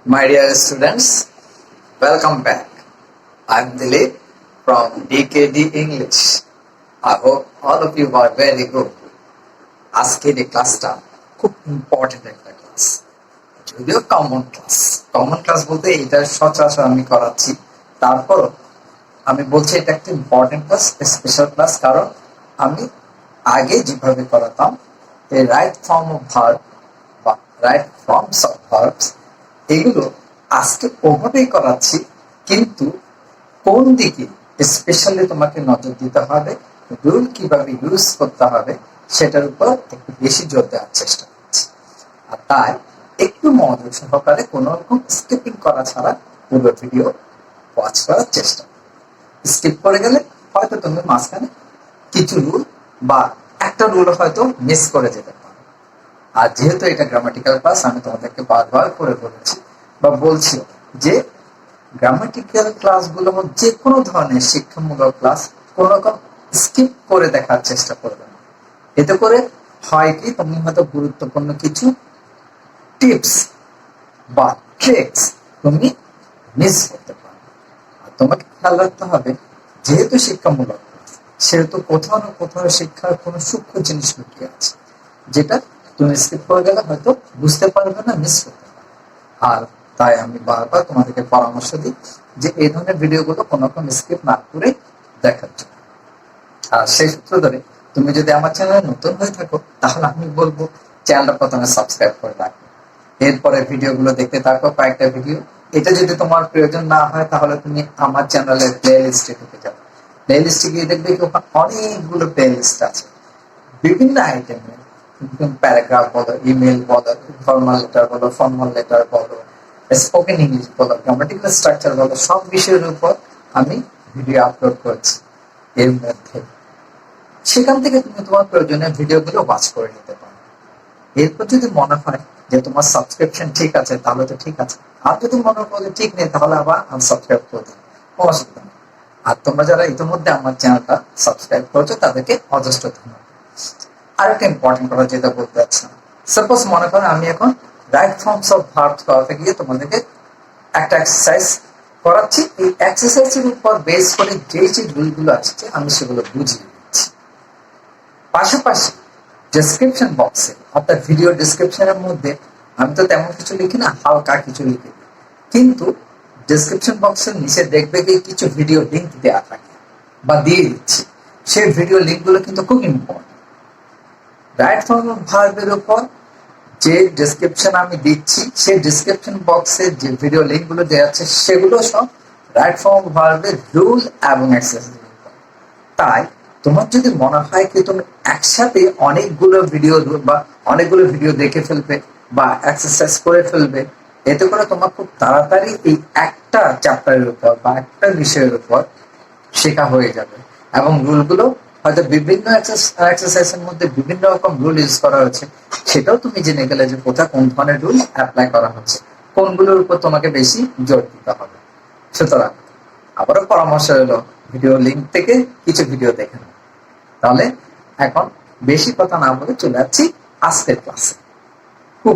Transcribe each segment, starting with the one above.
My dear students, welcome back. I'm Dilip from DKD English. I hope all of you are very good. আজকের এই ক্লাসটা খুব important একটা class, যদিও common class বলতে এটা সচরাচর আমি করাচ্ছি, তারপরও আমি বলছি এটা একটা ইম্পর্টেন্ট ক্লাস, স্পেশাল ক্লাস, কারণ আমি আগে যেভাবে করাতাম এই রাইট ফর্ম অফ ভার্ব বা রাইট ফর্মস অফ ভার্বস এগুলো আজকে ওভাবেই করাচ্ছি, কিন্তু কোন দিকে স্পেশালি তোমাকে নজর দিতে হবে, রুল কিভাবে ইউজ করতে হবে সেটার উপর একটু বেশি জোর দেওয়ার চেষ্টা করছি। আর তাই একটু মনোযোগ সহকারে কোনো রকম স্কিপিং করা ছাড়া পুরো ভিডিও ওয়াচ করার চেষ্টা করো। স্কিপ করে গেলে হয়তো তুমি মাঝখানে কিছু রুল বা একটা রুল হয়তো মিস করে যেতে পারো। আর যেহেতু এটা গ্রামাটিক্যাল ক্লাস, আমি তোমাদেরকে বারবার করে বলেছি বা বলছি যে গ্রামাটিক্যাল ক্লাসগুলো যে কোনো ধরনের শিক্ষামূলক ক্লাস কোন রকম স্কিপ করে দেখার চেষ্টা করবে না। এতে করে হয় কি, তুমি হয়তো গুরুত্বপূর্ণ কিছু টিপস বা ট্রিক্স তুমি মিস করতে পারো। আর তোমাকে খেয়াল রাখতে হবে, যেহেতু শিক্ষামূলক ক্লাস সেহেতু কোথাও না কোথাও শিক্ষার কোনো সূক্ষ্ম জিনিস লুকিয়ে আছে, যেটা তুমি স্কিপ করে গেলে হয়তো বুঝতে পারবে না, মিস করতে পারবে। আর তাই আমি বারবার তোমাদেরকে পরামর্শ দিই যে এই ধরনের ভিডিওগুলো কোনো রকম স্কিপ না করে দেখার জন্য। আর সেই সূত্র ধরে তুমি যদি আমার চ্যানেলে নতুন হয়ে থাকো, তাহলে আমি বলবো চ্যানেলটা প্রথমে সাবস্ক্রাইব করে রাখো, এরপরে ভিডিওগুলো দেখতে থাকো, কয়েকটা ভিডিও। এটা যদি তোমার প্রয়োজন না হয় তাহলে তুমি আমার চ্যানেলের প্লে লিস্টে ঢুকে যাও। প্লে লিস্টে গিয়ে দেখবে অনেকগুলো প্লে লিস্ট আছে বিভিন্ন আইটেমের, প্যারাগ্রাফ বলো, ইমেল বলো, ফর্মাল লেটার বলো, ফর্মাল লেটার বলো, স্পোকেন ইংলিশ বলো, গ্রামাটিক্যাল স্ট্রাকচার বলো, সব বিষয়ের উপর আমি ভিডিও আপলোড করছি। এর মধ্যে সেখান থেকে তুমি তোমার প্রয়োজনীয় ভিডিওগুলো ওয়াচ করে নিতে পারো। এরপর যদি মনে হয় যে তোমার সাবস্ক্রিপশন ঠিক আছে, তাহলে তো ঠিক আছে। আর যদি মনে করো ঠিক নেই, তাহলে আবার আনসাবস্ক্রাইব করে দিন, কোনো অসুবিধা নেই। আর তোমরা যারা ইতিমধ্যে আমার চ্যানেলটা সাবস্ক্রাইব করেছো তাদেরকে অজস্র ধন্যবাদ। আরেকটা ইম্পর্টেন্ট কথা যেটা বলতে চাচ্ছি, সাপোজ মনে করো আমি এখন রাইট ফর্মস অফ ভার্বস করাতে গিয়ে তোমাদেরকে একটা এক্সারসাইজ করাচ্ছি। এই এক্সারসাইজের উপর বেস করে যে যে রুলগুলো আসছে আমি সেগুলো বুঝিয়ে দিচ্ছি। পাশাপাশি ডেসক্রিপশন বক্সে অর্থাৎ ভিডিও ডেসক্রিপশনের মধ্যে আমি তো তেমন কিছু লিখি না, হালকা কিছু লিখি, কিন্তু ডেসক্রিপশন বক্সের নিচে দেখবে কি কিছু ভিডিও লিঙ্ক দেওয়া থাকে বা দিয়ে দিচ্ছি। সেই ভিডিও লিঙ্কগুলো কিন্তু খুব ইম্পর্টেন্ট। রাইট ফর্ম অফ ভার্বের উপর যে ডেসক্রিপশন আমি দিচ্ছি, সেই ডেসক্রিপশন বক্সে যে ভিডিও লিঙ্কগুলো দেওয়া আছে সেগুলো সব রাইট ফর্ম অফ ভার্বের রুল এবং এক্সারসাইজ। তাই তোমার যদি মনে হয় কি তুমি একসাথে অনেকগুলো ভিডিও দেখে ফেলবে বা এক্সারসাইজ করে ফেলবে, এতে করে তোমার খুব তাড়াতাড়ি এই একটা চ্যাপ্টারের উপর বা একটা বিষয়ের উপর শেখা হয়ে যাবে। এবং রুলগুলো হয়তো বিভিন্ন এক্সারসাইজের মধ্যে বিভিন্ন রকম রুল ইউজ করা হচ্ছে, সেটাও তুমি জেনে গেলে যে কোথায় কোন ধরনের রুল অ্যাপ্লাই করা হচ্ছে, কোনগুলোর উপর তোমাকে বেশি জোর দিতে হবে। সুতরাং আবারও পরামর্শ হলো, ভিডিও লিঙ্ক থেকে কিছু ভিডিও দেখে নাও। তাহলে এখন বেশি কথা না বলে চলে যাচ্ছি আজকের ক্লাসে। খুব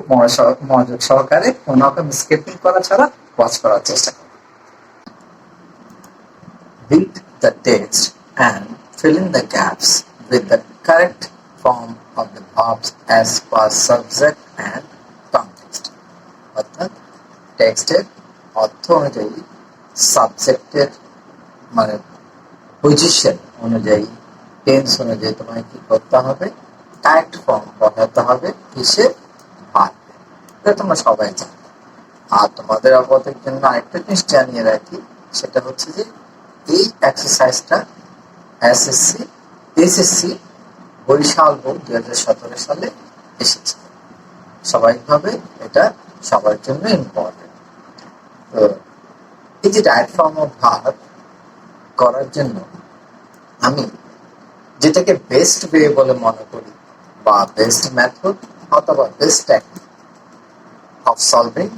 মনোযোগ সহকারে কোনো রকম স্কিপিং করা ছাড়া ওয়াচ করার চেষ্টা করো। Read the text and fill in the gaps with the correct form of the verbs as per subject and context. অর্থাৎ টেক্সটের অর্থ অনুযায়ী, সাবজেক্টের মানে পজিশন অনুযায়ী, টেন্স অনুযায়ী তোমাকে কি করতে হবে, কারেক্ট ফর্ম বসাতে হবে কিসের, ভার্বে। এটা তোমরা সবাই জানো। আর তোমাদের অবগতির জন্য আরেকটা জিনিস জানিয়ে রাখি, সেটা হচ্ছে যে এই এক্সারসাইজটা এসএসসি বরিশাল বোর্ড 2017 সালে এসেছে। স্বাভাবিকভাবে এটা সবার জন্য ইম্পর্টেন্ট। তো এই যে রাইট ফর্ম অফ ভার্ব করার জন্য আমি যেটাকে বেস্ট ওয়ে বলে মনে করি বা বেস্ট মেথড অথবা best technique of solving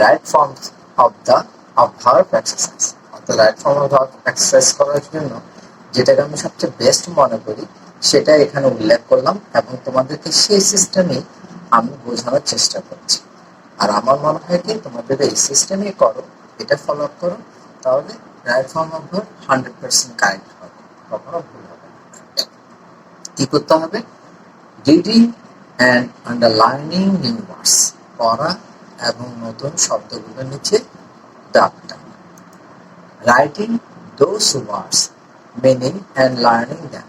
right forms of verb exercise, অর্থাৎ right form of verb exercise করার জন্য যেটাকে আমি সবচেয়ে বেস্ট মনে করি সেটা এখানে উল্লেখ করলাম এবং তোমাদেরকে সেই সিস্টেমে আমি বোঝানোর চেষ্টা করছি। আর আমার মনে হয় কি তোমরা যদি এই সিস্টেমে করো, এটা ফলো আপ করো, তাহলে right form of verb 100% correct হবে, কখনো ভুল হবে না। কি করতে হবে? Reading and underlining new words, পড়া এবং নতুন শব্দগুলোর নিচে দাগ টানা। Writing those words meaning and learning them,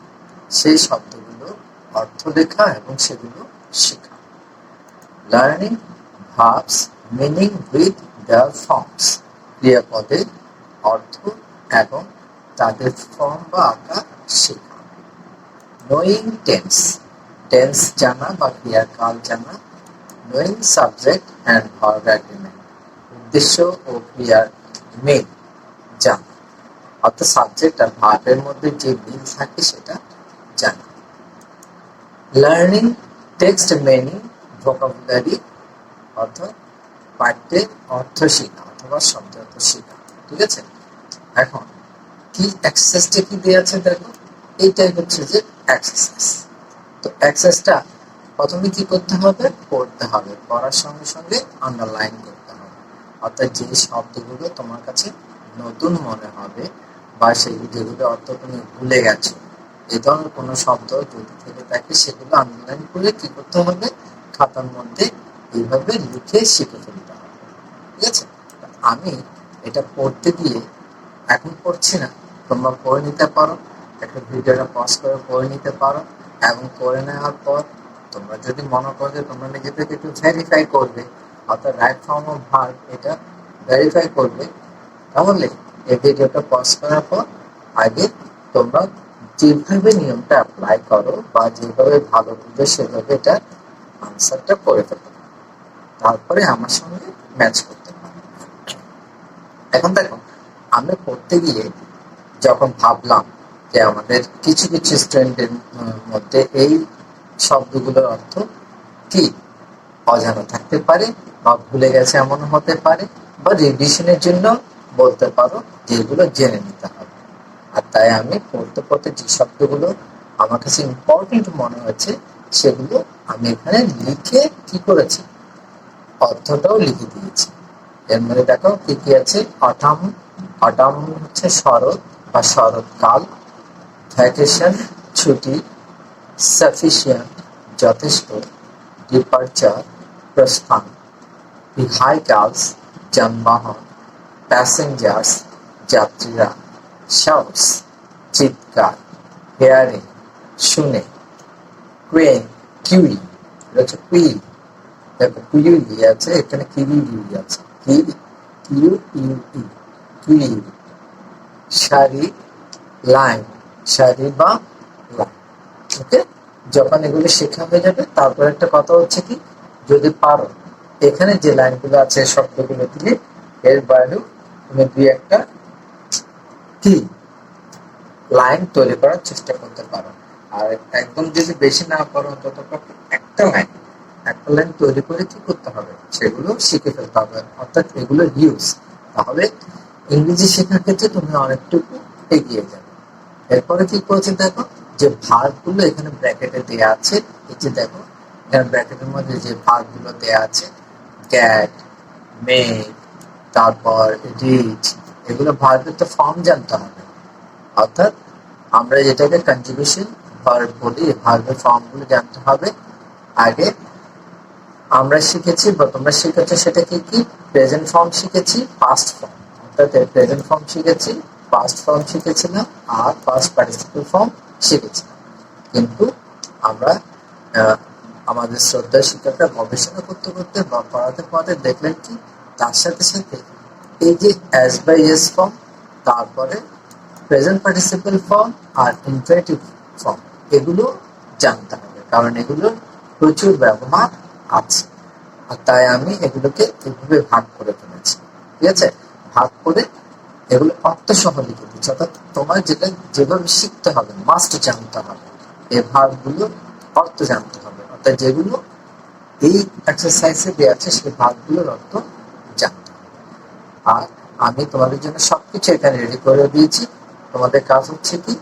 সেই শব্দগুলো অর্থ লেখা এবং সেগুলো শেখা। Learning verbs meaning with their forms, ক্রিয়াপদের অর্থ এবং তাদের ফর্ম বা আকার শেখা। নোয়িং টেন্স, টেন্স জানা বা ক্রিয়ার কাল জানা। Knowing subject and verb agreement, উদ্দেশ্য ও ক্রিয়ার মিল জানা, অর্থাৎ সাবজেক্ট আর ভার্বের মধ্যে যে মিল থাকে সেটা জানা। লার্নিং টেক্সট মিনিং ভোকাবুলারি, অর্থাৎ পাঠ্যের অর্থ শেখা অথবা শব্দ অর্থ শেখা। ঠিক আছে, এখন কি এক্সারসাইজটা কি দেওয়া আছে দেখো, এইটাই হচ্ছে যে এক্সারসাইজ। তো এক্সারসাইজটা প্রথমে কি করতে হবে? পড়তে হবে, পড়ার সঙ্গে সঙ্গে আন্ডারলাইন করতে হবে, অর্থাৎ যে শব্দগুলো তোমার কাছে নতুন মনে হবে বা যেগুলো অর্থ তুমি ভুলে গেছো, এই ধরনের কোনো শব্দ যদি থেকে থাকে সেগুলো আন্ডারলাইন করে কি করতে হবে? খাতার মধ্যে এইভাবে লিখে শিখে ফেলতে হবে। ঠিক আছে, আমি এটা পড়তে গিয়ে এখন পড়ছি না, তোমরা পড়ে নিতে পারো, একটা ভিডিওটা পজ করে পড়ে নিতে পারো, এবং পড়ে নেওয়ার পর তোমরা যদি মনে করো যে তোমরা নিজেদেরকে একটু ভেরিফাই করবে, অর্থাৎ রাইট ফর্ম অফ ভার্ব এটা ভেরিফাই করবে, তাহলে এই ভিডিওটা পজ করার পর আগে তোমরা যেভাবে নিয়মটা অ্যাপ্লাই করো বা যেভাবে ভালো বুঝবে সেভাবে এটা আনসারটা করে ফেলতে পারো, তারপরে আমার সঙ্গে ম্যাচ করতে পারো। এখন দেখো, আমরা পড়তে গিয়ে যখন ভাবলাম যে আমাদের কিছু কিছু স্টুডেন্টের মধ্যে এই শব্দগুলোর অর্থ কি অজানা থাকতে পারে বা ভুলে গেছে এমন হতে পারে, বা রিভিশনের জন্য বলতে পারো যেগুলো জেনে নিতে হবে। আর তাই আমি পড়তে পড়তে যে শব্দগুলো আমার কাছে ইম্পর্টেন্ট মনে হয়েছে সেগুলো আমি এখানে লিখে কি করেছি, অর্থটাও লিখে দিয়েছি। এর মধ্যে দেখো কি কি আছে। অটাম, অটাম হচ্ছে শরৎ বা শরৎকাল। ভ্যাকেশন ছুটি। সাফিসিয়েন্ট যথেষ্ট। ডিপার্চার প্রস্থান। ভেহিকলস যানবাহন। প্যাসেঞ্জার্স যাত্রীরা। শাউটস চিৎকার। হেয়ারিং শুনে। কুইন কিউই, এটা হচ্ছে কুই, দেখো কিউই আছে এখানে, কিউই আছে, কিউই। সারি লাইন, সারি বা লাইন। ওকে, যখন এগুলো শেখা হয়ে যাবে তারপর একটা কথা হচ্ছে কি, যদি পারো এখানে যে লাইনগুলো আছে শব্দগুলো দিয়ে এর বাইরেও তুমি দুই একটা কি লাইন তৈরি করার চেষ্টা করতে পারো। আর একদম যদি বেশি না পারো ততপক্ষে একটা লাইন তৈরি করে কি করতে হবে, সেগুলো শিখে ফেলতে হবে, অর্থাৎ এগুলো ইউজ। তাহলে ইংরেজি শেখার ক্ষেত্রে তুমি অনেকটুকু এগিয়ে যাবে। এরপরে কি করেছে দেখো, যে ভার্বগুলো এখানে ব্র্যাকেটে দেয়া আছে, এই যে দেখো এখানে ব্র্যাকেটের মধ্যে যে ভার্বগুলো দেয়া আছে, গ্যাট, মেক, তারপর রিচ, এগুলো ভার্বের তো ফর্ম জানতে হবে, অর্থাৎ আমরা যেটাকে কনজুগেশন ভার্ব বলি, এই ভার্বের ফর্মগুলো জানতে হবে। আগে আমরা শিখেছি বা তোমরা শিখেছো সেটা কি, প্রেজেন্ট ফর্ম শিখেছি, পাস্ট ফর্ম, অর্থাৎ প্রেজেন্ট ফর্ম শিখেছি, পাস্ট ফর্ম শিখেছিলাম, আর পাস্ট পার্টিসিপল ফর্ম শিখেছিলাম। কিন্তু আমরা আমাদের শ্রদ্ধা শিক্ষকরা গবেষণা করতে করতে বা পড়াতে পড়াতে দেখলেন কি, তার সাথে সাথে এই যে অ্যাজ বাই এস ফর্ম, তারপরে প্রেজেন্ট পার্টিসিপল ফর্ম আর ইনফিনিটিভ ফর্ম, এগুলো জানতে হবে, কারণ এগুলোর প্রচুর ব্যবহার আছে। আর তাই আমি এগুলোকে এভাবে ভাগ করে ফেলেছি। ঠিক আছে, ভাগ করে এগুলো অর্থ সহ লিখে দিচ্ছি, অর্থাৎ তোমার যেটা যেভাবে শিখতে হবে, মাস্ট জানতে হবে, এই ভাগগুলো অর্থ জানতে হবে, অর্থাৎ যেগুলো এই এক্সারসাইজে দেওয়া আছে সেই ভাগগুলোর অর্থ জানতে হবে। আর আমি তোমাদের জন্য সবকিছু এখানে রেডি করে দিয়েছি। তোমাদের কাজ হচ্ছে কি,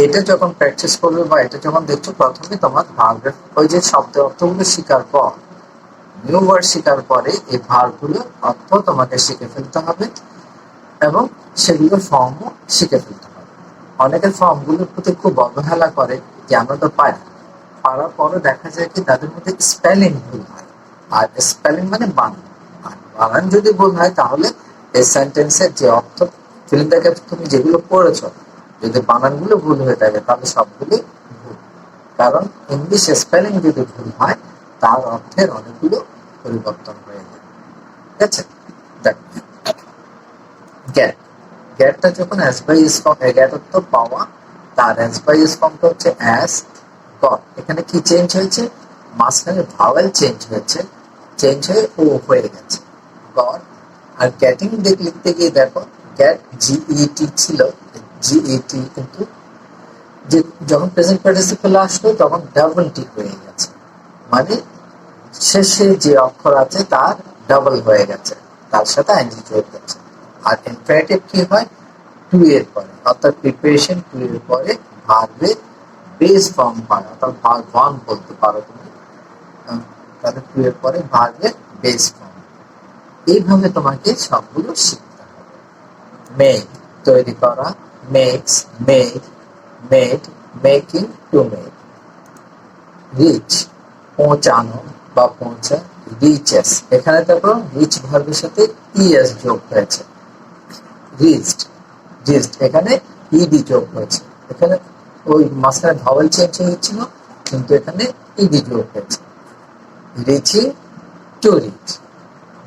এটা যখন প্র্যাকটিস করবে বা এটা যখন দেখছো, প্রথমে তোমার ভার্বের ওই যে শব্দ অর্থগুলো শেখার পর নিউ ওয়ার্ড শেখার পরে এই ভার্বগুলোর অর্থ তোমাকে শিখে ফেলতে হবে এবং সেগুলোর ফর্মও শিখে ফেলতে হবে। অনেকের ফর্মগুলোর প্রতি খুব অবহেলা করে যে আমরা তো পারি, পারার পরও দেখা যায় কি তাদের মধ্যে স্পেলিং ভুল হয়। আর স্পেলিং মানে বানান, আর বানান যদি ভুল হয় তাহলে এই সেন্টেন্সের যে অর্থ ফিলিং দ্য তুমি যেগুলো পড়েছ, যদি বানানগুলো ভুল হয়ে থাকে তাহলে সবগুলি ভুল। কারণ ইংলিশ স্পেলিং যদি ভুল হয় তার অর্থের অনেকগুলো পরিবর্তন হয়ে যায়। ঠিক আছে, দেখ গ্যাট, গ্যাটটা যখন অ্যাজ বাই ইজ ফর্ম, গ্যাট অর্থ পাওয়া, তার অ্যাজ বাই ইজ ফর্মটা হচ্ছে অ্যাজ গট। এখানে কি চেঞ্জ হয়েছে? মাঝখানে ভাওয়েল চেঞ্জ হয়েছে, চেঞ্জ হয়ে ও হয়ে গেছে গট। আর গ্যাটিং লিখতে গিয়ে দেখো গ্যাট জিইটি ছিল, জিইটি কিন্তু যে যখন প্রেজেন্ট পার্টিসিপল আসলো তখন ডাবল টি হয়ে গেছে, মানে শেষে যে অক্ষর আছে তার ডাবল হয়ে গেছে, তার সাথে আইনজি যোগ গেছে। আর ইনফিনিটিভ কি হয়? টু এর পরে, অর্থাৎ প্রিপারেশন টু এর পরে ভার্বের বেস ফর্ম হয়, অর্থাৎ ভার্ব ওয়ান বলতে পারো তুমি, তাহলে টু এর পরে ভার্বের বেস ফর্ম। এইভাবে তোমাকে সবগুলো শিখতে হবে। মেক তৈরি করা, makes, made, made, making, to make. Reach পৌঁছানো বা পৌঁছা, রিচেস। এখানে দেখো রিচ ভার্বের সাথে ইএস যোগ হয়েছে, রিচড, রিচড এখানে ইডি যোগ হয়েছে। এখানে ওই মাঝখানে ভাওয়েল চেঞ্জ হয়েছিল কিন্তু এখানে ইডি যোগ হয়েছে। Reaching to reach.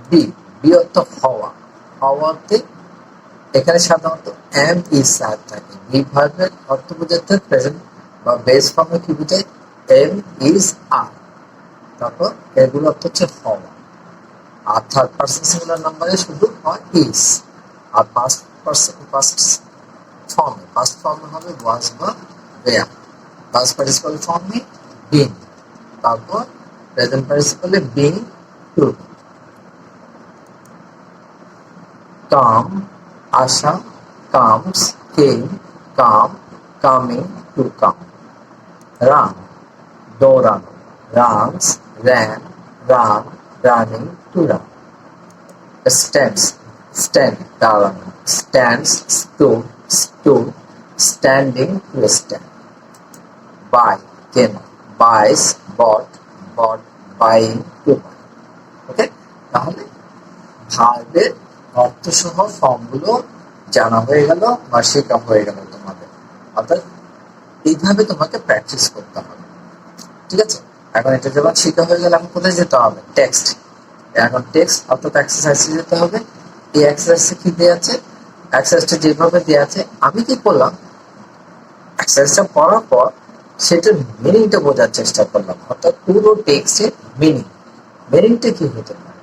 Be, be অর্থ হওয়া, হওয়াতে এখানে সাধারণত এম ইজ সার থাকে। বি ভার্বের অর্থ বোঝাতে প্রেজেন্ট বা বেস ফর্মে কি বোঝায়? এম ইজ আর। তারপর এগুলো অর্থ হচ্ছে হওয়া। আর থার্ড পার্সন সিঙ্গুলার নাম্বারে শুধু হয় ইজ। আর ফার্স্ট ফর্মে হবে ওয়াজ বা ওয়্যার। পাস্ট পার্টিসিপাল ফর্মে বিন। তারপর প্রেজেন্ট পার্টিসিপালে বিন টু। কাম আসা, comes, came, come, coming, to come. Run দৌড়ানো, runs, ran, run, running, to run. Stands, stand, দাঁড়ানো, stands, stood, stood, standing, to stand. Buy, কেনা, buys, bought, bought, buying, to buy. ওকে, তাহলে ভার্বের অর্থসহ ফর্মগুলো জানা হয়ে গেল বা শেখা হয়ে গেল তোমাদের। অর্থাৎ এইভাবে তোমাকে প্র্যাকটিস করতে হবে। ঠিক আছে, এখন এটা যখন শেখা হয়ে গেলে এখন কোথায় যেতে হবে? টেক্সট। এখন টেক্সট অর্থাৎ এক্সারসাইজে যেতে হবে। এই এক্সারসাইজে কি দেওয়া আছে? এক্সারসাইজটা যেভাবে দেওয়া আছে আমি কি করলাম, এক্সারসাইজটা পড়ার পর সেটার মিনিংটা বোঝার চেষ্টা করলাম, অর্থাৎ পুরো টেক্সটের মিনিংটা কি হতে পারে।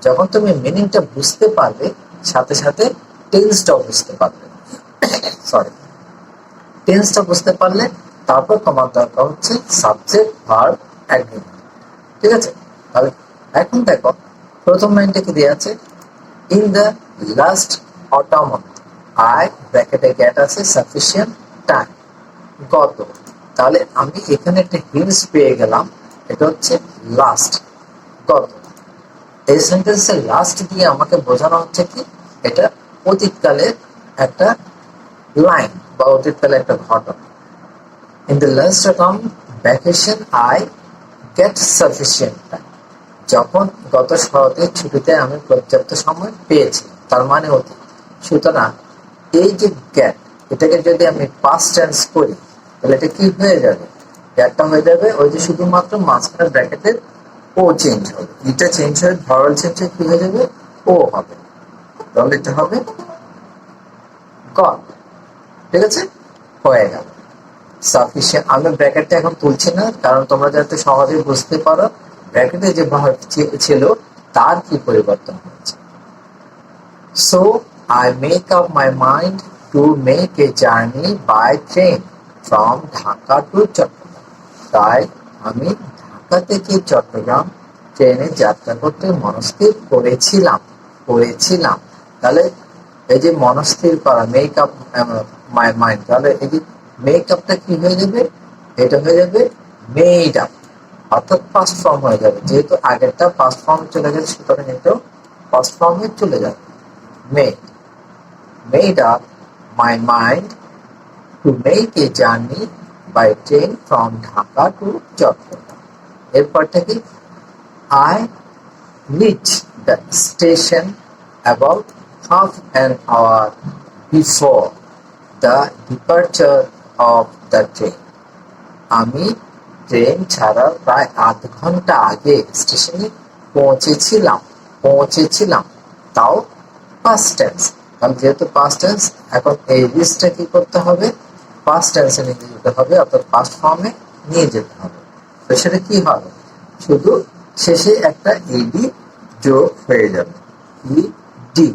যখন তুমি মিনিংটা বুঝতে পারবে সাথে সাথে টেন্সটাও বুঝতে পারবে, সরি টেন্সটা বুঝতে পারলে তারপর তোমার দরকার হচ্ছে সাবজেক্ট ভার্ব অ্যাগ্রিমেন্ট। ঠিক আছে, তাহলে এখন দেখো প্রথম লাইনটা কি দেওয়া আছে? In the last autumn I ব্র্যাকেটে গ্যাট আছে সাফিসিয়েন্ট টাইম, গত। তাহলে আমি এখানে একটা হিন্টস পেয়ে গেলাম, এটা হচ্ছে লাস্ট, গত। এই সেন্টেন্সের লাস্ট দিয়ে আমাকে বোঝানো হচ্ছে কি এটা অতীতকালের একটা লাইন বা অতীতকালের একটা ঘটনা। In the last autumn vacation I get sufficient time. যখন গত শরতের ছুটিতে আমি পর্যাপ্ত সময় পেয়েছি, তার মানে অতীত। সুতরাং এই যে গ্যাট, এটাকে যদি আমি পাস্ট টেন্স করি তাহলে এটা কি হয়ে যাবে? গ্যাটটা হয়ে যাবে ওই যে শুধুমাত্র মাঝখানে ব্র্যাকেটের ও চেঞ্জ হবে, এটা চেঞ্জ হয়ে ভাওয়েল চেঞ্জ হয়ে কি হয়ে যাবে? ও হবে। তাহলে এটা হবে গট। ঠিক আছে, হয়ে গেল সাফিসিয়েন্ট। আমি ব্র্যাকেটটা এখন তুলছি না কারণ তোমরা যাতে সহজে বুঝতে পারো ব্র্যাকেটে যে ভার্ব ছিল তার কি পরিবর্তন হয়েছে। So I make up my mind to make a journey by train from Dhaka to Chattogram. তাই আমি ঢাকা থেকে চট্টগ্রাম ট্রেনে যাত্রা করতে মনস্থির করেছিলাম। তাহলে এই যে মনস্থির করা, মেক আপ মাই মাইন্ড, তাহলে এই যে মেক আপটা কি হয়ে যাবে? এটা হয়ে যাবে মেড আপ। অর্থাৎ পাস্ট ফর্ম হয়ে যাবে, যেহেতু আগেরটা পাস্ট ফর্ম চলে গেছে সুতরাং এটাও পাস্ট ফর্মে চলে যাবে। Made up my mind to make a journey by train from Dhaka to Chattogram. এরপর থেকে I reached the station about half an hour before the departure of the train. আমি ট্রেন ছাড়ার প্রায় আধ ঘন্টা আগে স্টেশনে পৌঁছেছিলাম, তাও পাস্ট টেন্স। কারণ যেহেতু পাস্ট টেন্স, এখন এই রিচটা কি করতে হবে, পাস্ট টেন্সে নিয়ে যেতে হবে, অর্থাৎ পাস্ট ফর্মে নিয়ে যেতে হবে। তো সেটা কি হবে, শুধু শেষে একটা ইডি যোগ হয়ে যাবে, ইডি।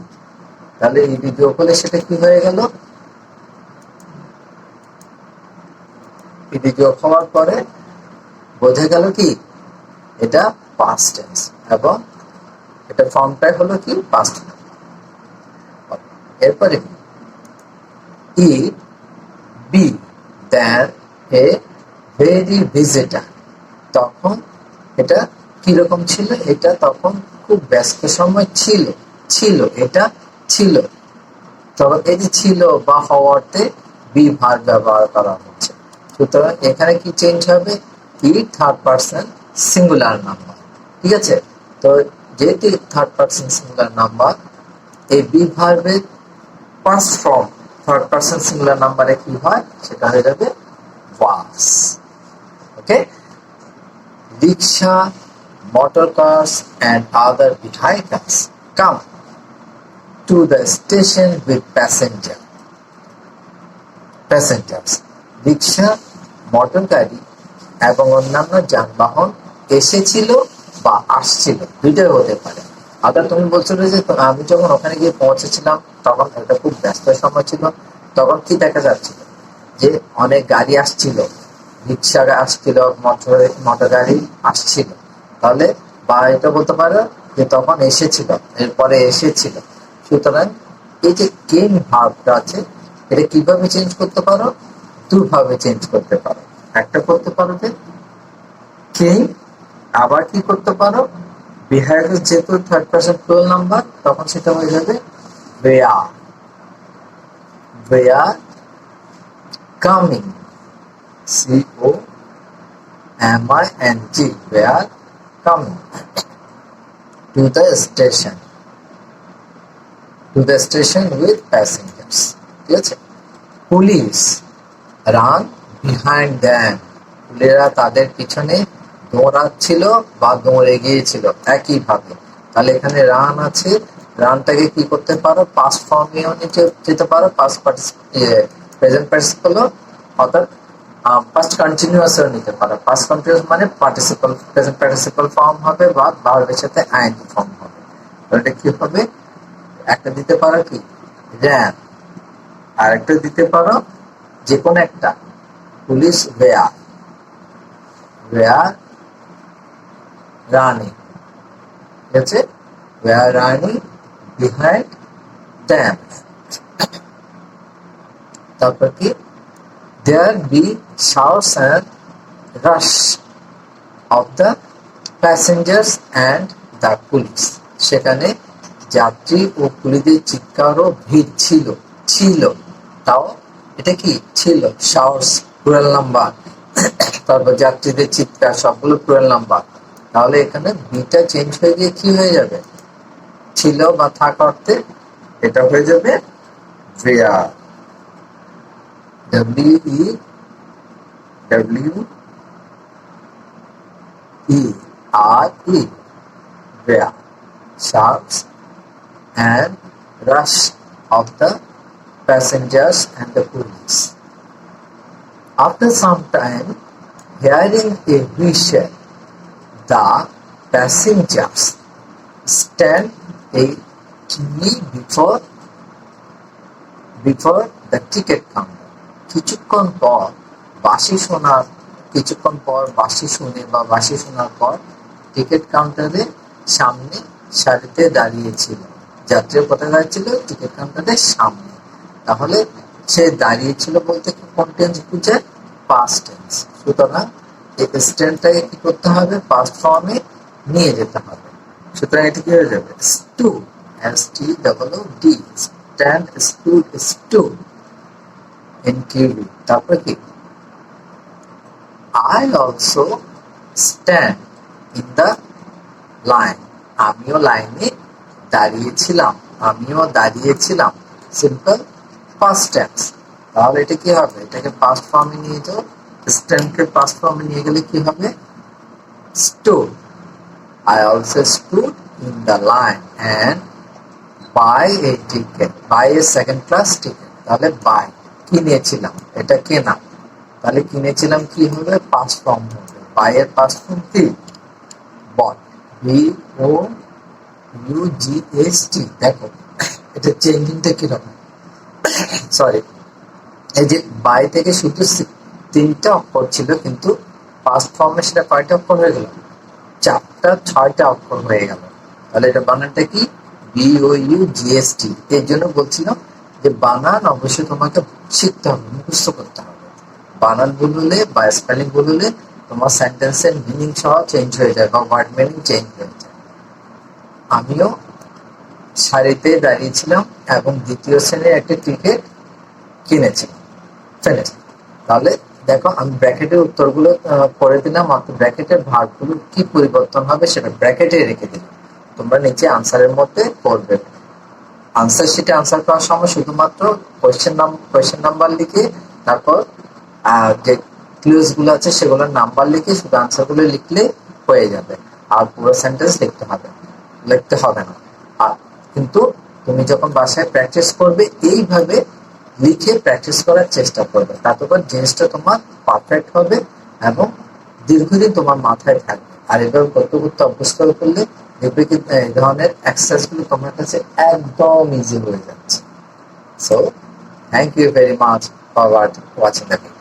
তাহলে ইডি যোগ হলে সেটা কি হয়ে গেল, ইডি যোগ হওয়ার পরে বোঝা গেল কি এটা পাস্ট টেন্স, এবং এটা ফর্মটাই হলো কি পাস্ট। এরপরে it be than a very visitor, তখন এটা কিরকম ছিল, এটা তখন খুব ব্যস্ত সময় ছিল এটা ছিল। তখন এই যে ছিল বা হওয়াতে বি ভার্ব ব্যবহার করা হচ্ছে, সুতরাং এখানে কি চেঞ্জ হবে, it third person singular number. ঠিক আছে, তো যেহেতু থার্ড পারসন সিঙ্গুলার নাম্বার, এই বি ভার্বের past form third person singular নাম্বারে কি হয়, সেটা হয়ে যাবে ওয়াজ। ওকে, রিক্সা, motor cars and other vehicles come to the station with passengers. Rickshaw, motor গাড়ি এবং অন্যান্য যানবাহন এসেছিল বা আসছিল, দুইটাই হতে পারে। আবার তুমি বলছো যে আমি যখন ওখানে গিয়ে পৌঁছেছিলাম তখন এটা খুব ব্যস্ত সময় ছিল, তখন কি দেখা যাচ্ছিল, যে অনেক গাড়ি আসছিল, রিক্সা আসছিল, মোটর গাড়ি আসছিল। তাহলে বা এটা বলতে পারো যে তখন এসেছিল, এরপরে এসেছিল। সুতরাং এই যে কেম ভার্বটা আছে, এটা কিভাবে চেঞ্জ করতে পারো, দুভাবে চেঞ্জ করতে পারো। একটা করতে পারো যে কেম, আবার কি করতে পারো, বিহেভিয়ার যেহেতু থার্ড পারসন প্লুরাল নাম্বার, তখন সেটা হয়ে যাবে where coming, COMING, where coming to the station with passengers. ঠিক আছে, পুলিশ রান বিহাইন্ড দ্যাম, পুলিশরা তাদের পিছনে দৌড়াচ্ছিল বা দৌড়ে গিয়েছিল একইভাবে। তাহলে এখানে রান আছে, রানটাকে কি করতে পারো, পাস্ট ফর্মেও যেতে পারো, পাস্ট প্রেজেন্ট পার্টিসিপল, অর্থাৎ পাস্ট কন্টিনিউয়াসও নিতে পারো। পাস্ট কন্টিনিউয়াস মানে পার্টিসিপল, প্রেজেন্ট পার্টিসিপল ফর্ম হবে বা ভার্বের সাথে আইএনজি ফর্ম হবে। এটা কি হবে, একটা দিতে পারো কি র্যান, আর একটা দিতে পারো যে কোনো একটা, পুলিশ ওয়্যার রানিং। ঠিক আছে, ওয়্যার রানিং বিহাইন্ড দ্যাম। তারপর কি, there be shouts and rush of the passengers and the police, সেখানে যাত্রী ও পুলিশদের চিৎকার ও ভিড় ছিল, তাও এটা কি ছিল, শাউটস প্লুরাল নাম্বার, তারপর যাত্রীদের চিৎকার সবগুলো প্লুরাল নাম্বার। তাহলে এখানে বিটা চেঞ্জ হয়ে গিয়ে কি হয়ে যাবে, ছিল বা থাকা অর্থে এটা হয়ে যাবে where, WERE, where shouts and rush of the passengers and the police. After some time, hearing a whistle, the passengers stand a queue before the ticket counter. কিছুক্ষণ পর বাঁশি শুনে বা বাঁশি শোনার পর টিকিট কাউন্টারের সামনে সারিতে দাঁড়িয়েছিল। যাত্রীরা কোথায় দাঁড়িয়েছিল, টিকিট কাউন্টারের সামনে। তাহলে সে দাঁড়িয়েছিল বলতে কোন টেন্স বুঝে, পাস্ট টেন্স। সুতরাং এই স্ট্যান্ডটাকে কি করতে হবে, পাস্ট ফর্মে নিয়ে যেতে হবে। সুতরাং এটা কি হয়ে যাবে, stood, STOOD, stand, stood, stood, NQD। তারপর কি, I also stand in the line, আমিও লাইনে দাঁড়িয়েছিলাম, আমিও দাঁড়িয়েছিলাম। Simple past tense. তাহলে এটা কি হবে, এটাকে পাস্ট ফর্মে নিয়ে যাও, স্ট্যান্ডকে পাস্ট ফর্মে নিয়ে গেলে কি হবে, stood, I also stood in the line and buy a ticket, buy a second class ticket। তাহলে বাই, কিনেছিলাম, এটা কেনা, তাহলে কিনেছিলাম কি হবে, পাস্ট ফর্ম হবে। বাই এর পাস্ট ফর্ম কি, বট, BOUGST। দেখো এটা চেঞ্জিংটা কিরকম, সরি, এই যে বাই থেকে শুধু 3টা অক্ষর ছিল, কিন্তু পাস্ট ফর্মে সেটা কয়টা অক্ষর হয়ে গেল, 6টা অক্ষর হয়ে গেল। তাহলে এটা বানানটা কি, BOUGST। এর জন্য বলছিলাম যে বানান অবশ্যই তোমাকে শিখতে হবে, মুখস্থ করতে হবে। বানান ভুল হলে বা স্পেলিং ভুল হলে তোমার সেন্টেন্সের মিনিং সহ চেঞ্জ হয়ে যায় বা ওয়ার্ড মিনিং চেঞ্জ হয়ে যায়। আমিও সারিতে দাঁড়িয়েছিলাম এবং দ্বিতীয় শ্রেণীর একটা টিকিট কিনেছিলাম। ফিনিশ। তাহলে দেখো আমি ব্র্যাকেটের উত্তরগুলো করে দিলাম, মাত্র ব্র্যাকেটের ভাগগুলো কি পরিবর্তন হবে সেটা ব্র্যাকেটে রেখে দিলাম। তোমরা নিচে আনসারের মধ্যে করবে। আনসার শিটে আনসার করার সময় শুধুমাত্র কোয়েশ্চেন নাম্বার লিখে, তারপর যে ক্লুজ গুলো আছে সেগুলোর নাম্বার লিখে শুধু আনসার গুলো লিখলে হয়ে যাবে, আর পুরো সেন্টেন্স লিখতে হবে না। আর কিন্তু তুমি যখন বাসায় প্র্যাকটিস করবে এইভাবে লিখে প্র্যাকটিস করার চেষ্টা করবে, তাতে করে জিনিসটা তোমার পারফেক্ট হবে এবং দীর্ঘদিন তোমার মাথায় থাকবে। আর এভাবে করতে করতে অভ্যস্ত করলে দেখবে কি এই ধরনের এক্সারসাইজ গুলো তোমার কাছে একদম ইজি হয়ে যাচ্ছে। So thank you very much for watching the video.